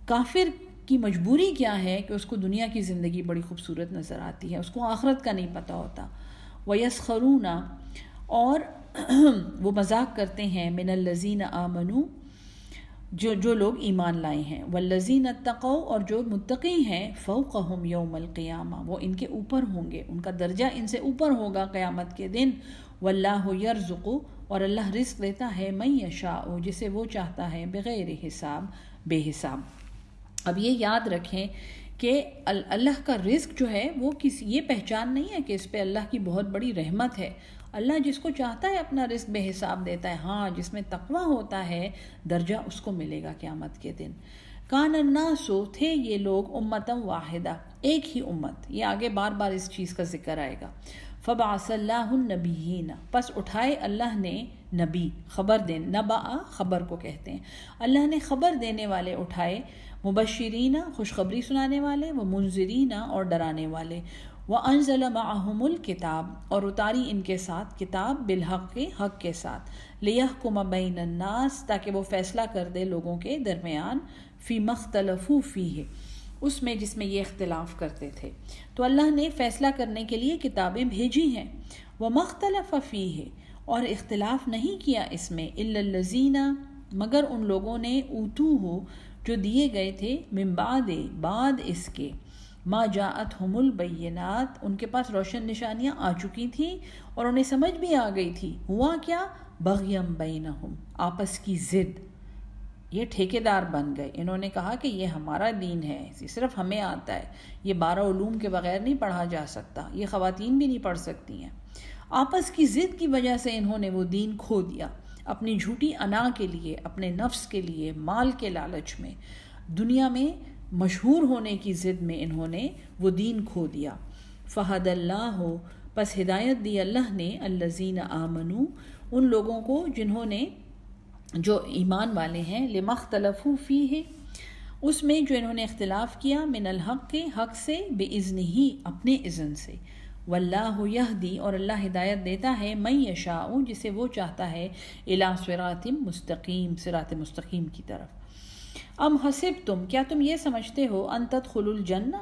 کافر کی مجبوری کیا ہے کہ اس کو دنیا کی زندگی بڑی خوبصورت نظر آتی ہے، اس کو آخرت کا نہیں پتہ ہوتا۔ وَيَسْخَرُونَ، اور وہ مذاق کرتے ہیں، من الذین آمنوا، جو لوگ ایمان لائے ہیں، والذین اتقوا، اور جو متقی ہیں، فوقہم یوم القیامہ، وہ ان کے اوپر ہوں گے، ان کا درجہ ان سے اوپر ہوگا قیامت کے دن۔ واللہ یرزق، اور اللہ رزق دیتا ہے، من یشاء، جسے وہ چاہتا ہے، بغیر حساب، بے حساب۔ اب یہ یاد رکھیں کہ اللہ کا رزق جو ہے وہ یہ پہچان نہیں ہے کہ اس پہ اللہ کی بہت بڑی رحمت ہے۔ اللہ جس کو چاہتا ہے اپنا رزق بے حساب دیتا ہے، ہاں جس میں تقویٰ ہوتا ہے درجہ اس کو ملے گا قیامت کے دن۔ کان الناس، تھے یہ لوگ، امتً واحدہ، ایک ہی امت، یہ آگے بار بار اس چیز کا ذکر آئے گا۔ فبعث اللہ النبیین، پس اٹھائے اللہ نے نبی، خبر دین، نبأ خبر کو کہتے ہیں، اللہ نے خبر دینے والے اٹھائے، مبشرین خوشخبری سنانے والے، ومنذرین اور ڈرانے والے، وانزل معہم الکتاب اور اتاری ان کے ساتھ کتاب، بالحق حق کے ساتھ، لیحکم بین الناس تاکہ وہ فیصلہ کر دے لوگوں کے درمیان، فی مختلفوا فیہ اس میں جس میں یہ اختلاف کرتے تھے۔ تو اللہ نے فیصلہ کرنے کے لیے کتابیں بھیجی ہیں، ومختلف فیہ اور اختلاف نہیں کیا اس میں، الا الذین مگر ان لوگوں نے، اوتوہ جو دیے گئے تھے، من بعد اس کے، ما جاءتہم البینات، ان کے پاس روشن نشانیاں آ چکی تھیں اور انہیں سمجھ بھی آ گئی تھی. ہوا کیا؟ بغیم بینہم، آپس کی ضد. یہ ٹھیکیدار بن گئے، انہوں نے کہا کہ یہ ہمارا دین ہے، صرف ہمیں آتا ہے، یہ 12 علوم کے بغیر نہیں پڑھا جا سکتا، یہ خواتین بھی نہیں پڑھ سکتی ہیں. آپس کی ضد کی وجہ سے انہوں نے وہ دین کھو دیا، اپنی جھوٹی انا کے لیے، اپنے نفس کے لیے، مال کے لالچ میں، دنیا میں مشہور ہونے کی ضد میں انہوں نے وہ دین کھو دیا. فہد اللہ، پس ہدایت دی اللہ نے، الذین آمنوا، ان لوگوں کو جنہوں نے، جو ایمان والے ہیں، لما اختلفوا فیہ، اس میں جو انہوں نے اختلاف کیا، من الحق کے، حق سے، بإذنہ، اپنے اذن سے. واللہ یہدی، اور اللہ ہدایت دیتا ہے، من یشاء، جسے وہ چاہتا ہے، الی صراط مستقیم، صراط مستقیم کی طرف. ام حسبتم، کیا تم یہ سمجھتے ہو، ان تدخلوا الجنہ،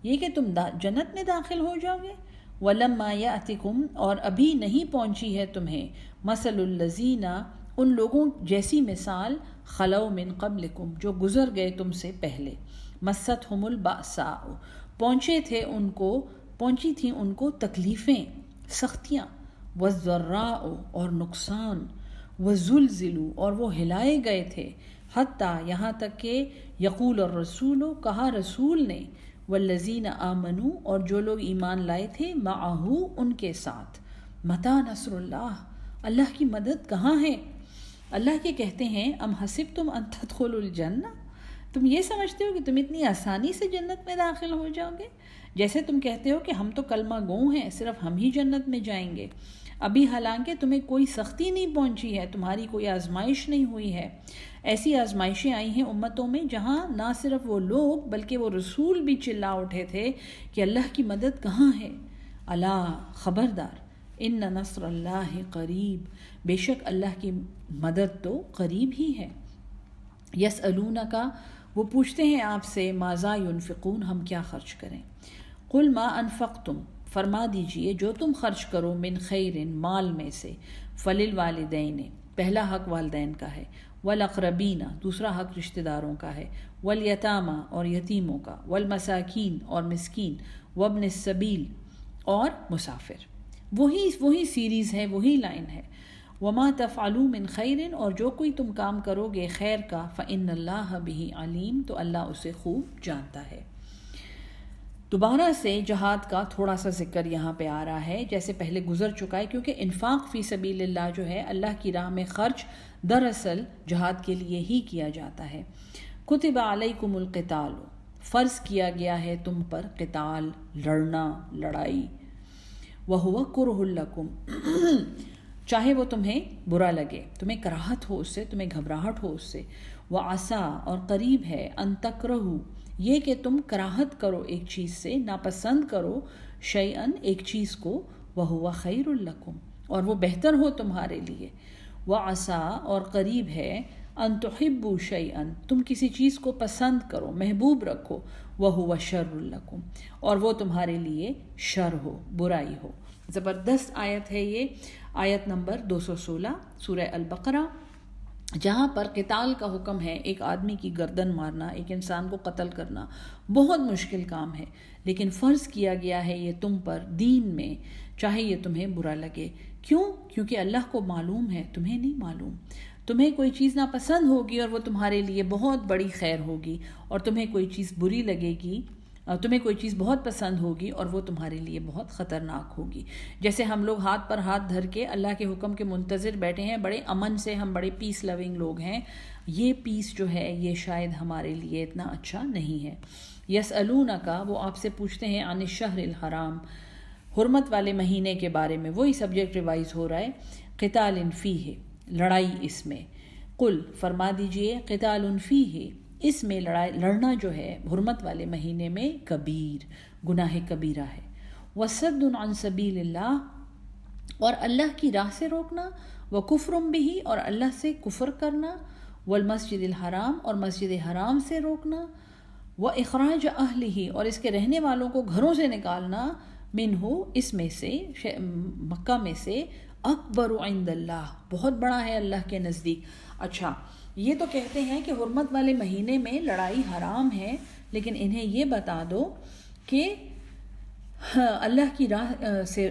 یہ کہ تم جنت میں داخل ہو جاؤ گے. ولما یأتکم، اور ابھی نہیں پہنچی ہے تمہیں، مثل الذین، ان لوگوں جیسی مثال، خلو من قبلکم، جو گزر گئے تم سے پہلے. مستہم البأساء، پہنچی تھیں ان کو تکلیفیں، سختیاں، والضراء، اور نقصان، وزلزلوا، اور وہ ہلائے گئے تھے، حتیٰ، یہاں تک کہ، یقول الرسول، کہا رسول نے، والذین آمنوا، اور جو لوگ ایمان لائے تھے، معہ، ان کے ساتھ، متی نصر اللہ، اللہ کی مدد کہاں ہے. اللہ کے کہتے ہیں، ام حسبتم ان تدخلوا الجنہ، تم یہ سمجھتے ہو کہ تم اتنی آسانی سے جنت میں داخل ہو جاؤ گے، جیسے تم کہتے ہو کہ ہم تو کلمہ گو ہیں، صرف ہم ہی جنت میں جائیں گے. ابھی حالانکہ تمہیں کوئی سختی نہیں پہنچی ہے، تمہاری کوئی آزمائش نہیں ہوئی ہے. ایسی آزمائشیں آئی ہیں امتوں میں جہاں نہ صرف وہ لوگ بلکہ وہ رسول بھی چلا اٹھے تھے کہ اللہ کی مدد کہاں ہے. الا، خبردار، ان نصر اللہ قریب، بے شک اللہ کی مدد تو قریب ہی ہے. یسألونک، وہ پوچھتے ہیں آپ سے، ماذا ینفقون، ہم کیا خرچ کریں. قل ما انفقتم، فرما دیجئے جو تم خرچ کرو، من خیر، مال میں سے، فللوالدین، پہلا حق والدین کا ہے، والاقربین، دوسرا حق رشتہ داروں کا ہے، والیتامی، اور یتیموں کا، والمساکین، اور مسکین، وابن السبیل، اور مسافر. وہی سیریز ہے، وہی لائن ہے. وما تفعلوا من خیر، اور جو کوئی تم کام کرو گے خیر کا، فإن اللہ بہ علیم، تو اللہ اسے خوب جانتا ہے. دوبارہ سے جہاد کا تھوڑا سا ذکر یہاں پہ آ رہا ہے، جیسے پہلے گزر چکا ہے، کیونکہ انفاق فی سبیل اللہ جو ہے، اللہ کی راہ میں خرچ، دراصل جہاد کے لیے ہی کیا جاتا ہے. کتب علیکم القتال، فرض کیا گیا ہے تم پر قتال، لڑنا، لڑائی. وہو کرہ لکم، چاہے وہ تمہیں برا لگے، تمہیں کراہت ہو اس سے، تمہیں گھبراہٹ ہو اس سے. وعسیٰ، اور قریب ہے، ان تکرہو، یہ کہ تم کراہت کرو ایک چیز سے، ناپسند کرو، شیئن، ایک چیز کو، وہو خیر لکم، اور وہ بہتر ہو تمہارے لیے. وعسیٰ، اور قریب ہے، ان تحبوا شیئن، تم کسی چیز کو پسند کرو، محبوب رکھو، وہو شر لکم، اور وہ تمہارے لیے شر ہو، برائی ہو. زبردست آیت ہے یہ، آیت نمبر 216 سورہ البقرہ، جہاں پر قتال کا حکم ہے. ایک آدمی کی گردن مارنا، ایک انسان کو قتل کرنا بہت مشکل کام ہے، لیکن فرض کیا گیا ہے یہ تم پر دین میں، چاہے یہ تمہیں برا لگے. کیوں؟ کیونکہ اللہ کو معلوم ہے، تمہیں نہیں معلوم. تمہیں کوئی چیز ناپسند ہوگی اور وہ تمہارے لیے بہت بڑی خیر ہوگی، اور تمہیں کوئی چیز بری لگے گی، تمہیں کوئی چیز بہت پسند ہوگی اور وہ تمہارے لیے بہت خطرناک ہوگی. جیسے ہم لوگ ہاتھ پر ہاتھ دھر کے اللہ کے حکم کے منتظر بیٹھے ہیں، بڑے امن سے، ہم بڑے پیس لونگ لوگ ہیں، یہ پیس جو ہے یہ شاید ہمارے لیے اتنا اچھا نہیں ہے. یسألونک، وہ آپ سے پوچھتے ہیں، عن الشہر الحرام، حرمت والے مہینے کے بارے میں، وہی سبجیکٹ ریوائز ہو رہا ہے. قتال فیہ، لڑائی اس میں. قل، فرما دیجئے، قتال فیہ، اس میں لڑنا جو ہے حرمت والے مہینے میں، کبیر، گناہ کبیرہ ہے. وصد عن سبیل اللہ، اور اللہ کی راہ سے روکنا، وکفر بہ، اور اللہ سے کفر کرنا، والمسجد الحرام، اور مسجد حرام سے روکنا، واخراج اہلہ، اور اس کے رہنے والوں کو گھروں سے نکالنا، منہ، اس میں سے، مکہ میں سے، اکبر عند اللہ، بہت بڑا ہے اللہ کے نزدیک. اچھا، یہ تو کہتے ہیں کہ حرمت والے مہینے میں لڑائی حرام ہے، لیکن انہیں یہ بتا دو کہ اللہ کی راہ سے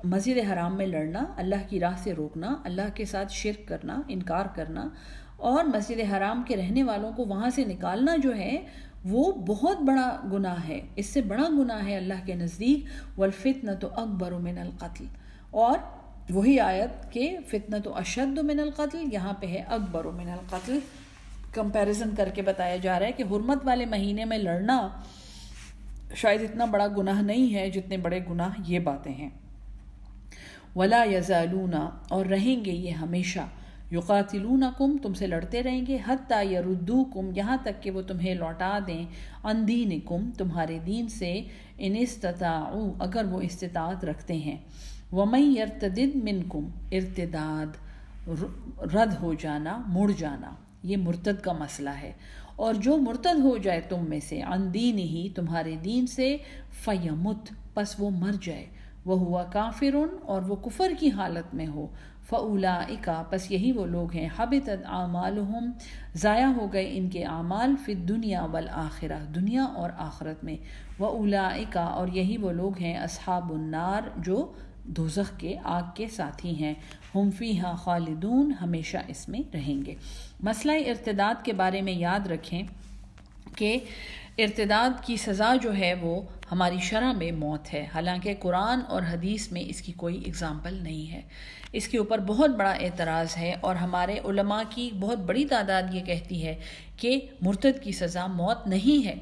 مسجد حرام میں لڑنا، اللہ کی راہ سے روکنا، اللہ کے ساتھ شرک کرنا، انکار کرنا، اور مسجد حرام کے رہنے والوں کو وہاں سے نکالنا جو ہے وہ بہت بڑا گناہ ہے. اس سے بڑا گناہ ہے اللہ کے نزدیک والفتنۃ اکبر من القتل. اور وہی آیت کہ فتنۃ اشد من القتل، یہاں پہ ہے اکبر من القتل. کمپیریزن کر کے بتایا جا رہا ہے کہ حرمت والے مہینے میں لڑنا شاید اتنا بڑا گناہ نہیں ہے جتنے بڑے گناہ یہ باتیں ہیں. ولا یزالون، اور رہیں گے یہ ہمیشہ، یقاتلونکم، تم سے لڑتے رہیں گے، حتی یردوکم، یہاں تک کہ وہ تمہیں لوٹا دیں، عن دینکم، تمہارے دین سے، ان استطاعوا، اگر وہ استطاعت رکھتے ہیں. ومن یرتدد منکم، ارتداد رد ہو جانا، مڑ جانا، یہ مرتد کا مسئلہ ہے. اور جو مرتد ہو جائے تم میں سے، عن دین ہی، تمہارے دین سے، فیمت، پس وہ مر جائے، وہو کافر، اور وہ کفر کی حالت میں ہو، فاولئک، پس یہی وہ لوگ ہیں، حبطت اعمالہم، ضائع ہو گئے ان کے اعمال، فی الدنیا والآخرہ، دنیا اور آخرت میں، واولئک، اور یہی وہ لوگ ہیں، اصحاب النار، جو دوزخ کے آگ کے ساتھی ہیں، ہم فیہا خالدون، ہمیشہ اس میں رہیں گے. مسئلہ ارتداد کے بارے میں یاد رکھیں کہ ارتداد کی سزا جو ہے وہ ہماری شرع میں موت ہے، حالانکہ قرآن اور حدیث میں اس کی کوئی اگزامپل نہیں ہے. اس کے اوپر بہت بڑا اعتراض ہے، اور ہمارے علماء کی بہت بڑی تعداد یہ کہتی ہے کہ مرتد کی سزا موت نہیں ہے.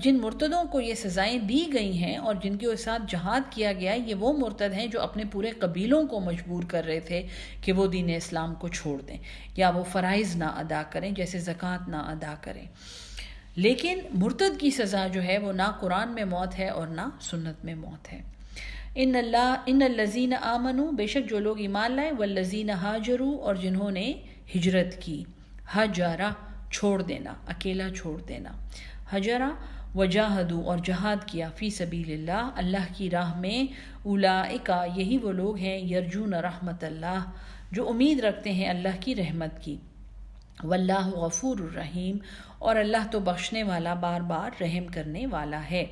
جن مرتدوں کو یہ سزائیں دی گئی ہیں اور جن کے ساتھ جہاد کیا گیا، یہ وہ مرتد ہیں جو اپنے پورے قبیلوں کو مجبور کر رہے تھے کہ وہ دین اسلام کو چھوڑ دیں یا وہ فرائض نہ ادا کریں، جیسے زکوٰۃ نہ ادا کریں. لیکن مرتد کی سزا جو ہے وہ نہ قرآن میں موت ہے اور نہ سنت میں موت ہے. ان الذین آمنوا، بے شک جو لوگ ایمان لائے، والذین ہاجروا، اور جنہوں نے ہجرت کی، ہجرا چھوڑ دینا، اکیلا چھوڑ دینا، ہجرا، وجاہدوا، اور جہاد کیا، فی سبیل اللہ، اللہ کی راہ میں، اولئک، یہی وہ لوگ ہیں، یرجون رحمت اللہ، جو امید رکھتے ہیں اللہ کی رحمت کی، واللہ غفور الرحیم، اور اللہ تو بخشنے والا، بار بار رحم کرنے والا ہے.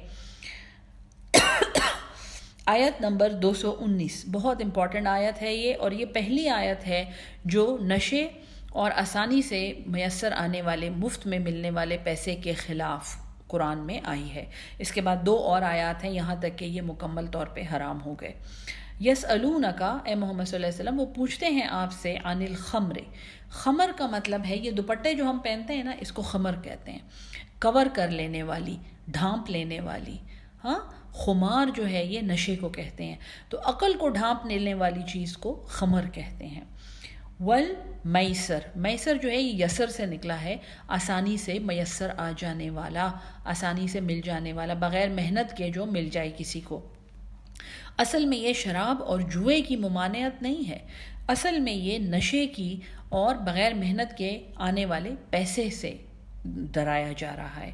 آیت نمبر 219 بہت امپورٹنٹ آیت ہے یہ، اور یہ پہلی آیت ہے جو نشے اور آسانی سے میسر آنے والے، مفت میں ملنے والے پیسے کے خلاف قرآن میں آئی ہے. اس کے بعد 2 اور آیات ہیں یہاں تک کہ یہ مکمل طور پہ حرام ہو گئے. یسألونک، اے محمد صلی اللہ علیہ وسلم، وہ پوچھتے ہیں آپ سے، عن الخمر. خمر کا مطلب ہے یہ دوپٹے جو ہم پہنتے ہیں نا، اس کو خمر کہتے ہیں، کور کر لینے والی، ڈھانپ لینے والی. ہاں، خمار جو ہے یہ نشے کو کہتے ہیں، تو عقل کو ڈھانپ لینے والی چیز کو خمر کہتے ہیں. والمیسر، میسر جو ہے یہ یسر سے نکلا ہے، آسانی سے میسر آ جانے والا، آسانی سے مل جانے والا، بغیر محنت کے جو مل جائے کسی کو. اصل میں یہ شراب اور جوئے کی ممانعت نہیں ہے، اصل میں یہ نشے کی اور بغیر محنت کے آنے والے پیسے سے ڈرایا جا رہا ہے.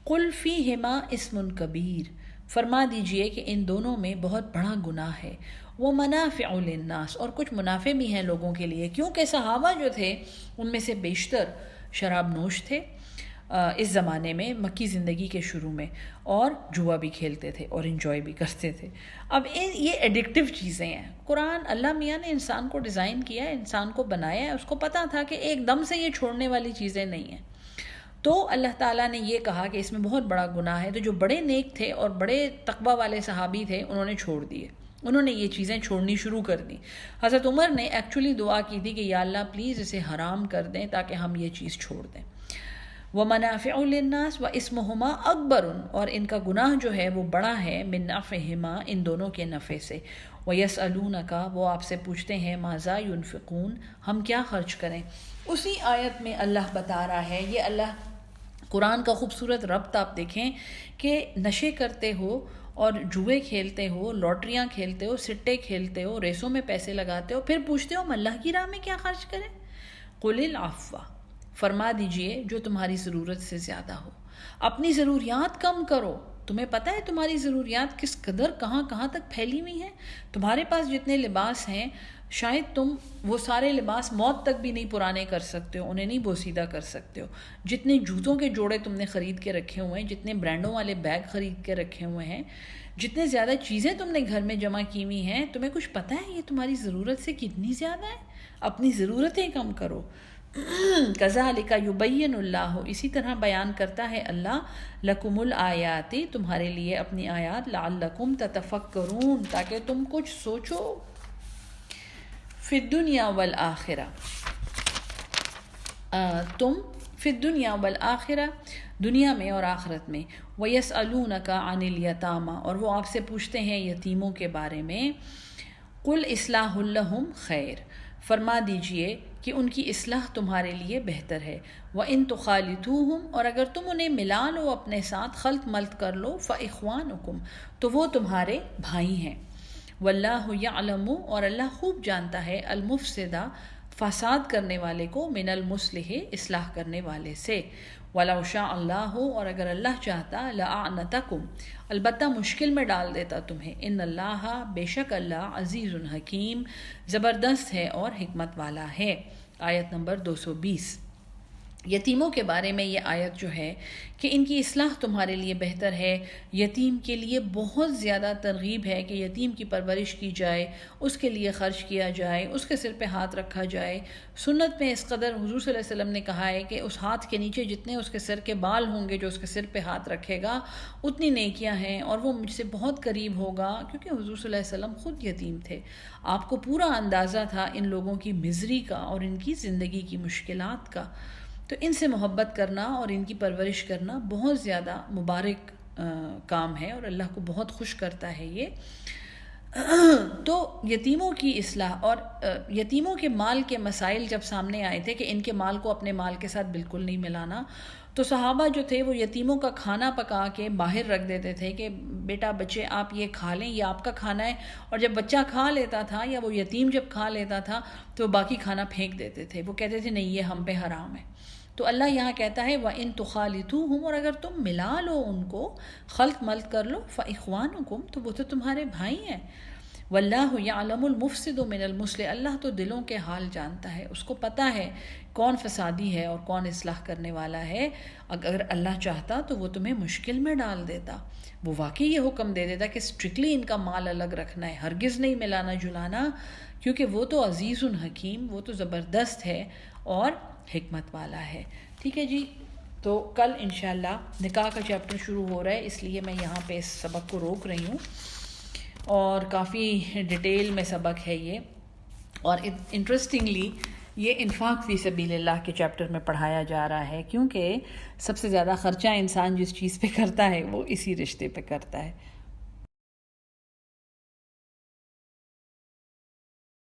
قل فیہما اسم کبیر، فرما دیجئے کہ ان دونوں میں بہت بڑا گناہ ہے. وہ منافع للناس، اور کچھ منافع بھی ہیں لوگوں کے لیے، کیونکہ صحابہ جو تھے ان میں سے بیشتر شراب نوش تھے اس زمانے میں، مکی زندگی کے شروع میں، اور جوا بھی کھیلتے تھے اور انجوائے بھی کرتے تھے. اب یہ ایڈکٹیو چیزیں ہیں. قرآن، اللہ میاں نے انسان کو ڈیزائن کیا ہے، انسان کو بنایا ہے، اس کو پتہ تھا کہ ایک دم سے یہ چھوڑنے والی چیزیں نہیں ہیں. تو اللہ تعالیٰ نے یہ کہا کہ اس میں بہت بڑا گناہ ہے. تو جو بڑے نیک تھے اور بڑے تقوی والے صحابی تھے، انہوں نے چھوڑ دیے، انہوں نے یہ چیزیں چھوڑنی شروع کر دی. حضرت عمر نے ایکچولی دعا کی تھی کہ یا اللہ پلیز اسے حرام کر دیں تاکہ ہم یہ چیز چھوڑ دیں. وَمَنَافِعُ لِلنَّاسِ وَإِسْمُهُمَا أَكْبَرُ، اور ان کا گناہ جو ہے وہ بڑا ہے، مِن نَفْعِهِمَا، ان دونوں کے نفع سے. وَيَسْأَلُونَكَ، وہ آپ سے پوچھتے ہیں، مَاذَا يُنْفِقُونَ، ہم کیا خرچ کریں. اسی آیت میں اللہ بتا رہا ہے، یہ اللہ قرآن کا خوبصورت ربط آپ دیکھیں کہ نشے کرتے ہو اور جوئے کھیلتے ہو، لاٹریاں کھیلتے ہو، سٹے کھیلتے ہو، ریسوں میں پیسے لگاتے ہو، پھر پوچھتے ہو ہم اللہ کی راہ میں کیا خرچ کریں. قُلِ الْعَفْوَ، فرما دیجئے جو تمہاری ضرورت سے زیادہ ہو. اپنی ضروریات کم کرو. تمہیں پتہ ہے تمہاری ضروریات کس قدر کہاں کہاں تک پھیلی ہوئی ہیں. تمہارے پاس جتنے لباس ہیں شاید تم وہ سارے لباس موت تک بھی نہیں پرانے کر سکتے ہو، انہیں نہیں بوسیدہ کر سکتے ہو. جتنے جوتوں کے جوڑے تم نے خرید کے رکھے ہوئے ہیں، جتنے برانڈوں والے بیگ خرید کے رکھے ہوئے ہیں، جتنے زیادہ چیزیں تم نے گھر میں جمع کی ہوئی ہیں، تمہیں کچھ پتہ ہے یہ تمہاری ضرورت سے کتنی زیادہ ہے؟ اپنی ضرورتیں کم کرو. کذالک یبین اللہ، اسی طرح بیان کرتا ہے اللہ، لکم الآیات، تمہارے لیے اپنی آیات، لعلکم تتفکرون، تاکہ تم کچھ سوچو. فی الدنیا والآخرہ، تم فی الدنیا والآخرہ، دنیا میں اور آخرت میں. وَيَسْأَلُونَكَ عَنِ الْيَتَامَى، اور وہ آپ سے پوچھتے ہیں یتیموں کے بارے میں. قُلْ إِصْلَاحٌ لَهُمْ خَيْرٌ، فرما دیجئے کہ ان کی اصلاح تمہارے لیے بہتر ہے. وَإِن تُخَالِطُوهُمْ، اور اگر تم انہیں ملا لو اپنے ساتھ، خلط ملط کر لو، فَإِخْوَانُكُمْ، تو وہ تمہارے بھائی ہیں. وَاللَّهُ يَعْلَمُ، اور اللہ خوب جانتا ہے، المفسدہ، فساد کرنے والے کو، من المصلح، اصلاح کرنے والے سے. وَلَوْ شَاءَ اللَّهُ، اور اگر اللہ چاہتا، لَأَعْنَتَكُمْ، البتہ مشکل میں ڈال دیتا تمہیں. ان اللہ، بے شک اللہ، عزیز حکیم، زبردست ہے اور حکمت والا ہے. آیت نمبر 220. یتیموں کے بارے میں یہ آیت جو ہے کہ ان کی اصلاح تمہارے لیے بہتر ہے. یتیم کے لیے بہت زیادہ ترغیب ہے کہ یتیم کی پرورش کی جائے، اس کے لیے خرچ کیا جائے، اس کے سر پہ ہاتھ رکھا جائے. سنت میں اس قدر حضور صلی اللہ علیہ وسلم نے کہا ہے کہ اس ہاتھ کے نیچے جتنے اس کے سر کے بال ہوں گے، جو اس کے سر پہ ہاتھ رکھے گا، اتنی نیکیاں ہیں اور وہ مجھ سے بہت قریب ہوگا. کیونکہ حضور صلی اللہ علیہ وسلم خود یتیم تھے. آپ کو پورا اندازہ تھا ان لوگوں کی مزری کا اور ان کی زندگی کی مشکلات کا. تو ان سے محبت کرنا اور ان کی پرورش کرنا بہت زیادہ مبارک کام ہے اور اللہ کو بہت خوش کرتا ہے یہ. تو یتیموں کی اصلاح اور یتیموں کے مال کے مسائل جب سامنے آئے تھے کہ ان کے مال کو اپنے مال کے ساتھ بالکل نہیں ملانا، تو صحابہ جو تھے وہ یتیموں کا کھانا پکا کے باہر رکھ دیتے تھے کہ بیٹا بچے آپ یہ کھا لیں، یہ آپ کا کھانا ہے. اور جب بچہ کھا لیتا تھا یا وہ یتیم جب کھا لیتا تھا تو باقی کھانا پھینک دیتے تھے. وہ کہتے تھے نہیں، یہ ہم پہ حرام ہے. تو اللہ یہاں کہتا ہے وَإِن تُخَالِطُوهُمْ، اور اگر تم ملا لو ان کو، خلط ملط کر لو، فَإِخْوَانُكُمْ، تو وہ تو تمہارے بھائی ہیں. وَاللَّهُ يَعْلَمُ الْمُفْسِدُ مِنَ الْمُصْلِحِ، اللہ تو دلوں کے حال جانتا ہے، اس کو پتہ ہے کون فسادی ہے اور کون اصلاح کرنے والا ہے. اگر اللہ چاہتا تو وہ تمہیں مشکل میں ڈال دیتا. وہ واقعی یہ حکم دے دیتا کہ اسٹرکٹلی ان کا مال الگ رکھنا ہے، ہرگز نہیں ملانا جلانا، کیونکہ وہ تو عزیز حکیم، وہ تو زبردست ہے اور حکمت والا ہے. ٹھیک ہے جی. تو کل انشاءاللہ نکاح کا چیپٹر شروع ہو رہا ہے، اس لیے میں یہاں پہ اس سبق کو روک رہی ہوں، اور کافی ڈیٹیل میں سبق ہے یہ. اور انٹرسٹنگلی یہ انفاق فی سبیل اللہ کے چیپٹر میں پڑھایا جا رہا ہے، کیونکہ سب سے زیادہ خرچہ انسان جس چیز پہ کرتا ہے وہ اسی رشتے پہ کرتا ہے.